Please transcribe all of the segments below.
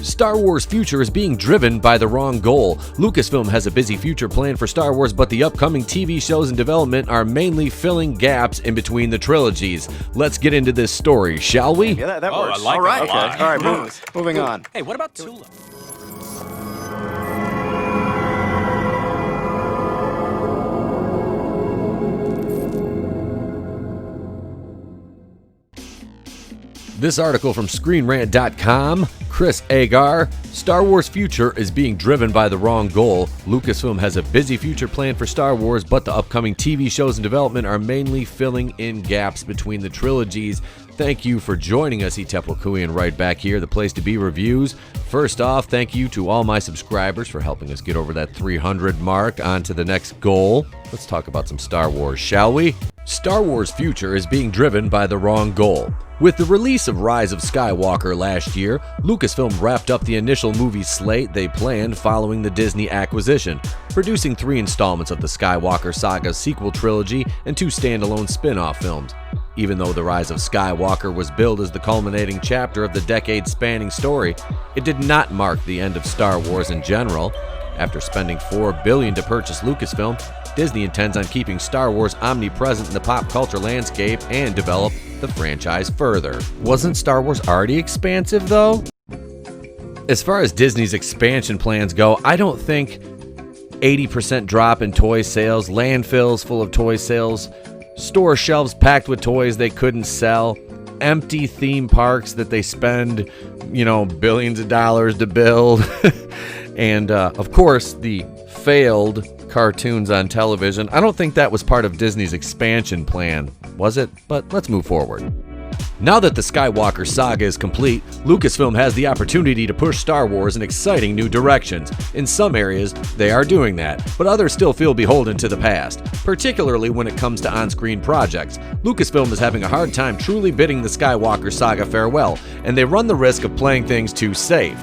Star Wars' future is being driven by the wrong goal. Lucasfilm has a busy future plan for Star Wars, but the upcoming TV shows in development are mainly filling gaps in between the trilogies. Let's get into this story, shall we? Yeah, that works. I like all right, it a lot. okay. All right, moving on. Hey, what about Tula? This article from ScreenRant.com, Chris Agar, Star Wars' future is being driven by the wrong goal. Lucasfilm has a busy future plan for Star Wars, but the upcoming TV shows in development are mainly filling in gaps between the trilogies. Thank you for joining us, Etepukuian, right back here, the place to be reviews. First off, thank you to all my subscribers for helping us get over that 300 mark. On to the next goal. Let's talk about some Star Wars, shall we? Star Wars' future is being driven by the wrong goal. With the release of Rise of Skywalker last year, Lucasfilm wrapped up the initial movie slate they planned following the Disney acquisition, producing 3 installments of the Skywalker saga sequel trilogy and 2 standalone spin-off films. Even though The Rise of Skywalker was billed as the culminating chapter of the decade-spanning story, it did not mark the end of Star Wars in general. After spending $4 billion to purchase Lucasfilm, Disney intends on keeping Star Wars omnipresent in the pop culture landscape and develop the franchise further. Wasn't Star Wars already expansive, though? As far as Disney's expansion plans go, I don't think 80% drop in toy sales, landfills full of toy sales, store shelves packed with toys they couldn't sell, empty theme parks that they spend, billions of dollars to build, and of course the failed cartoons on television. I don't think that was part of Disney's expansion plan, was it? But let's move forward. Now that the Skywalker saga is complete, Lucasfilm has the opportunity to push Star Wars in exciting new directions. In some areas, they are doing that, but others still feel beholden to the past, particularly when it comes to on-screen projects. Lucasfilm is having a hard time truly bidding the Skywalker saga farewell, and they run the risk of playing things too safe.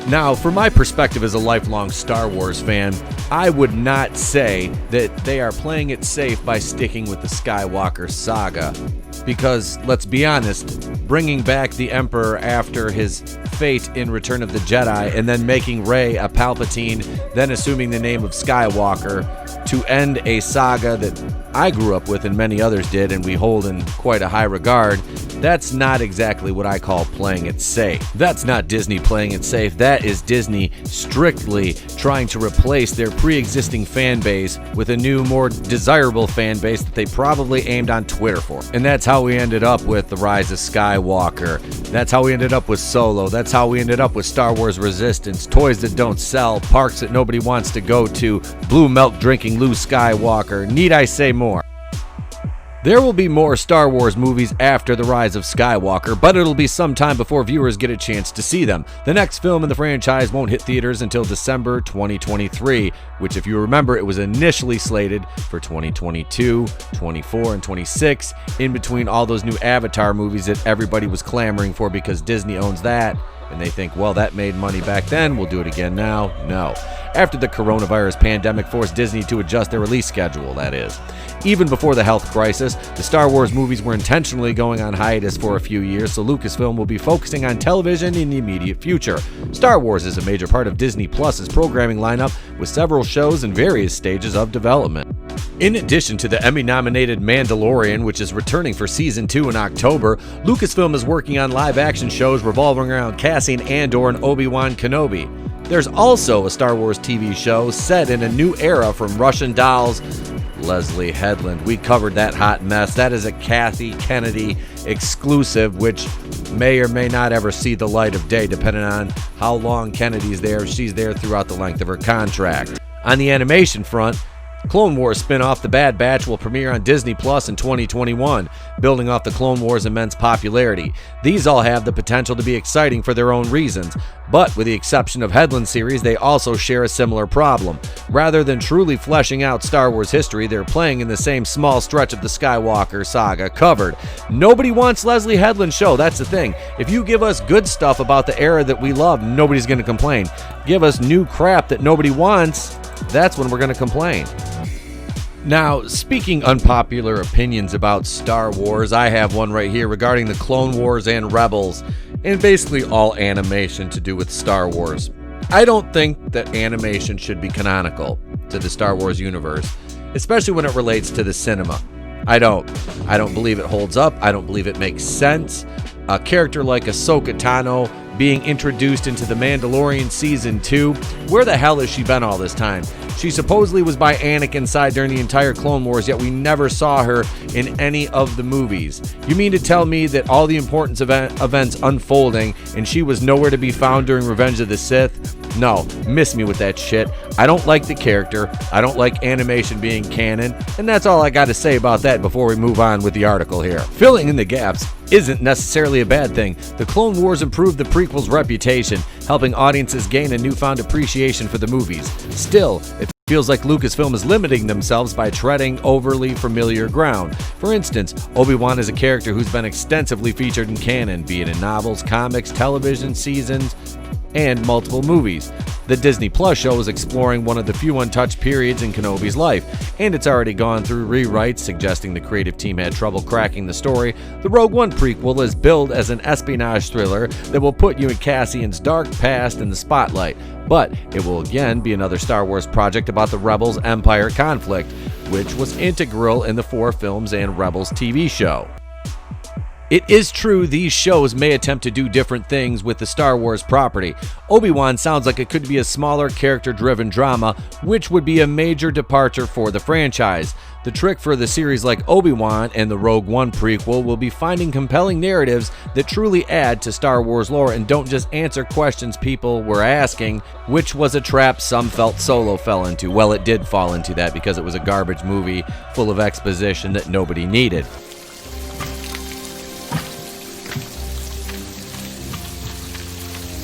Now, from my perspective as a lifelong Star Wars fan, I would not say that they are playing it safe by sticking with the Skywalker saga. Because, let's be honest, bringing back the Emperor after his fate in Return of the Jedi and then making Rey a Palpatine, then assuming the name of Skywalker to end a saga that I grew up with and many others did and we hold in quite a high regard, that's not exactly what I call playing it safe. That's not Disney playing it safe. That is Disney strictly trying to replace their pre-existing fan base with a new, more desirable fan base that they probably aimed on Twitter for. And that's how we ended up with The Rise of Skywalker. That's how we ended up with Solo. That's how we ended up with Star Wars Resistance. Toys that don't sell, parks that nobody wants to go to, blue milk drinking Luke Skywalker. Need I say more? There will be more Star Wars movies after The Rise of Skywalker, but it'll be some time before viewers get a chance to see them. The next film in the franchise won't hit theaters until December 2023, which, if you remember, it was initially slated for 2022, 24, and 26, in between all those new Avatar movies that everybody was clamoring for because Disney owns that. And they think, well, that made money back then, we'll do it again now. No. After the coronavirus pandemic forced Disney to adjust their release schedule, that is. Even before the health crisis, the Star Wars movies were intentionally going on hiatus for a few years, so Lucasfilm will be focusing on television in the immediate future. Star Wars is a major part of Disney Plus's programming lineup, with several shows in various stages of development. In addition to the Emmy-nominated Mandalorian, which is returning for Season 2 in October, Lucasfilm is working on live-action shows revolving around Cassian Andor and Obi-Wan Kenobi. There's also a Star Wars TV show set in a new era from Russian dolls, Leslie Headland. We covered that hot mess. That is a Kathy Kennedy exclusive, which may or may not ever see the light of day, depending on how long Kennedy's there. She's there throughout the length of her contract. On the animation front, Clone Wars spin-off The Bad Batch will premiere on Disney Plus in 2021, building off the Clone Wars' immense popularity. These all have the potential to be exciting for their own reasons, but with the exception of Headland series, they also share a similar problem. Rather than truly fleshing out Star Wars history, they're playing in the same small stretch of the Skywalker saga covered. Nobody wants Leslie Headland's show, that's the thing. If you give us good stuff about the era that we love, nobody's going to complain. Give us new crap that nobody wants, that's when we're going to complain. Now, speaking unpopular opinions about Star Wars, I have one right here regarding the Clone Wars and Rebels. and basically all animation to do with Star Wars. I don't think that animation should be canonical to the Star Wars universe, especially when it relates to the cinema. I don't believe it holds up. I don't believe it makes sense. A character like Ahsoka Tano being introduced into The Mandalorian Season 2, where the hell has she been all this time? She supposedly was by Anakin's side during the entire Clone Wars, yet we never saw her in any of the movies. You mean to tell me that all the important events unfolding and she was nowhere to be found during Revenge of the Sith? No, miss me with that shit. I don't like the character. I don't like animation being canon, and that's all I got to say about that before we move on with the article here. Filling in the gaps isn't necessarily a bad thing. The Clone Wars improved the prequel's reputation, helping audiences gain a newfound appreciation for the movies. Still, it feels like Lucasfilm is limiting themselves by treading overly familiar ground. For instance, Obi-Wan is a character who's been extensively featured in canon, be it in novels, comics, television seasons, and multiple movies. The Disney Plus show is exploring one of the few untouched periods in Kenobi's life, and it's already gone through rewrites suggesting the creative team had trouble cracking the story. The Rogue One prequel is billed as an espionage thriller that will put you in Cassian's dark past in the spotlight, but it will again be another Star Wars project about the Rebels-Empire conflict, which was integral in the 4 films and Rebels TV show. It is true these shows may attempt to do different things with the Star Wars property. Obi-Wan sounds like it could be a smaller character-driven drama, which would be a major departure for the franchise. The trick for the series like Obi-Wan and the Rogue One prequel will be finding compelling narratives that truly add to Star Wars lore and don't just answer questions people were asking, which was a trap some felt Solo fell into. Well, it did fall into that because it was a garbage movie full of exposition that nobody needed.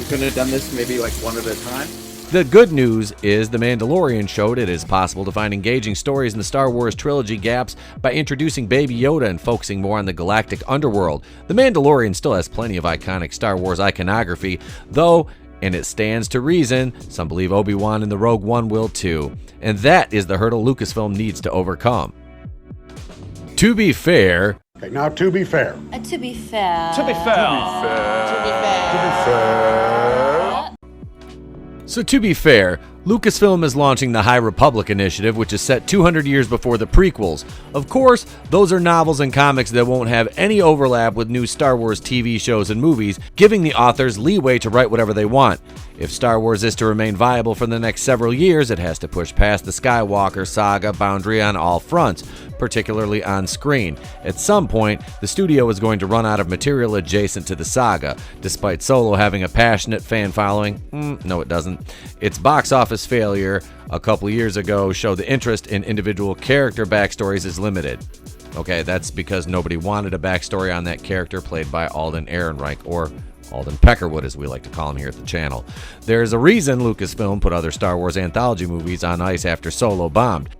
Couldn't have done this maybe like one at a time? The good news is The Mandalorian showed it is possible to find engaging stories in the Star Wars trilogy gaps by introducing Baby Yoda and focusing more on the galactic underworld. The Mandalorian still has plenty of iconic Star Wars iconography, though, and it stands to reason, some believe Obi-Wan and the Rogue One will too. And that is the hurdle Lucasfilm needs to overcome. To be fair... Okay, now to be fair. To be fair. To be fair. So to be fair, Lucasfilm is launching the High Republic initiative, which is set 200 years before the prequels. Of course, those are novels and comics that won't have any overlap with new Star Wars TV shows and movies, giving the authors leeway to write whatever they want. If Star Wars is to remain viable for the next several years, it has to push past the Skywalker saga boundary on all fronts, particularly on screen. At some point, the studio is going to run out of material adjacent to the saga. Despite Solo having a passionate fan following, no it doesn't. Its box office failure a couple years ago showed the interest in individual character backstories is limited. Okay, that's because nobody wanted a backstory on that character played by Alden Ehrenreich, or Alden Peckerwood as we like to call him here at the channel. There's a reason Lucasfilm put other Star Wars anthology movies on ice after Solo bombed.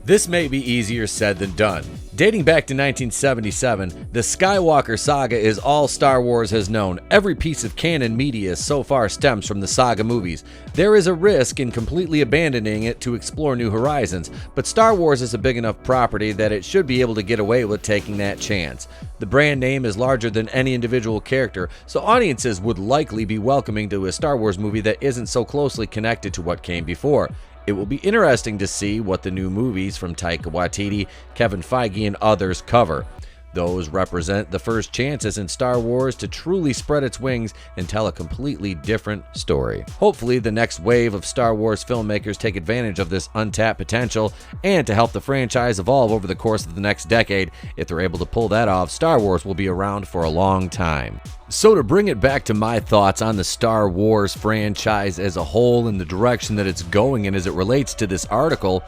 This may be easier said than done. Dating back to 1977, the Skywalker saga is all Star Wars has known. Every piece of canon media so far stems from the saga movies. There is a risk in completely abandoning it to explore new horizons, but Star Wars is a big enough property that it should be able to get away with taking that chance. The brand name is larger than any individual character, so audiences would likely be welcoming to a Star Wars movie that isn't so closely connected to what came before. It will be interesting to see what the new movies from Taika Waititi, Kevin Feige, and others cover. Those represent the first chances in Star Wars to truly spread its wings and tell a completely different story. Hopefully, the next wave of Star Wars filmmakers take advantage of this untapped potential and to help the franchise evolve over the course of the next decade. If they're able to pull that off, Star Wars will be around for a long time. So to bring it back to my thoughts on the Star Wars franchise as a whole and the direction that it's going in as it relates to this article,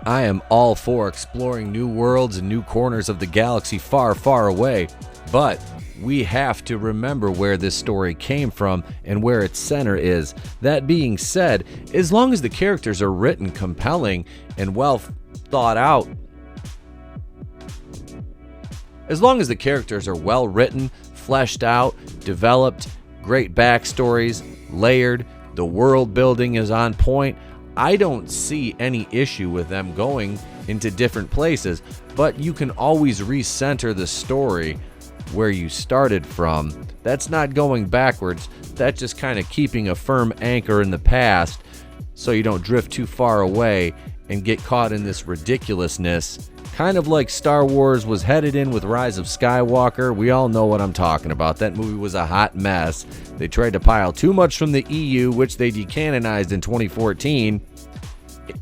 I am all for exploring new worlds and new corners of the galaxy far, far away, but we have to remember where this story came from and where its center is. That being said, as long as the characters are written compelling and well thought out, as long as the characters are well written, fleshed out, developed, great backstories, layered, the world building is on point, I don't see any issue with them going into different places, but you can always recenter the story where you started from. That's not going backwards. That's just kind of keeping a firm anchor in the past so you don't drift too far away and get caught in this ridiculousness. Kind of like Star Wars was headed in with Rise of Skywalker. We all know what I'm talking about. That movie was a hot mess. They tried to pile too much from the EU, which they decanonized in 2014,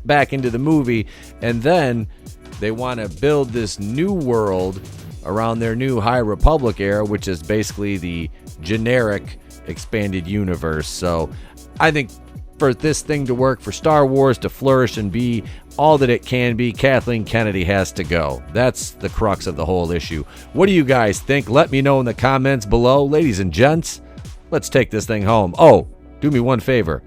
back into the movie, and then they want to build this new world around their new High Republic era, which is basically the generic expanded universe. So I think for this thing to work, for Star Wars to flourish and be all that it can be, Kathleen Kennedy has to go. That's the crux of the whole issue. What do you guys think? Let me know in the comments below. Ladies and gents, let's take this thing home. Oh, do me one favor.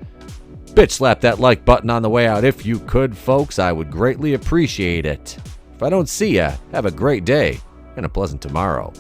Bitch slap that like button on the way out if you could, folks. I would greatly appreciate it. If I don't see ya, have a great day and a pleasant tomorrow.